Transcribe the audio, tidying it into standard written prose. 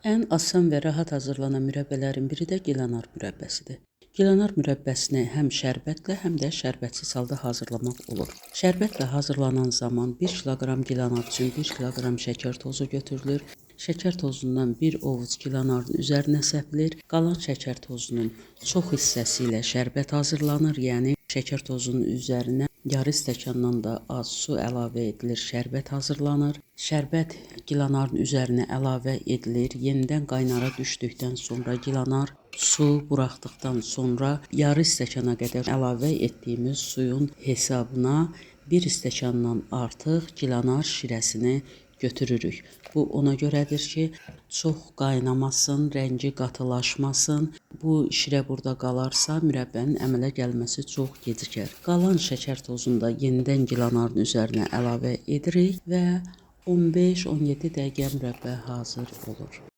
Ən asan və rahat hazırlanan mürəbbələrin biri də gilanar mürəbbəsidir. Gilanar mürəbbəsini həm şərbətlə, həm də şərbətsiz halda hazırlamaq olur. Şərbətlə hazırlanan zaman 1 kiloqram gilanar üçün 1 kiloqram şəkər tozu götürülür. Şəkər tozundan 1 ovuc gilanarın üzərinə səpilir. Qalan şəkər tozunun çox hissəsi ilə şərbət hazırlanır. Yəni şəkər tozunun üzərinə yarı stəkandan da az su əlavə edilir, şərbət hazırlanır. Şərbət gilanarın üzərinə əlavə edilir. Yenidən qaynara düşdükdən sonra gilanar su buraxdıqdan sonra yarı stəkana qədər əlavə etdiyimiz suyun hesabına 1 stəkandan artıq gilanar şirəsini götürürük. Bu ona görədir ki, çox qaynamasın, rəngi qatılaşmasın. Bu şirə burada qalarsa, mürəbbənin əmələ gəlməsi çox gecikər. Qalan şəkər tozunu da yenidən gilanarın üzərinə əlavə edirik və 15-17 dəqiqə mürəbbə hazır olur.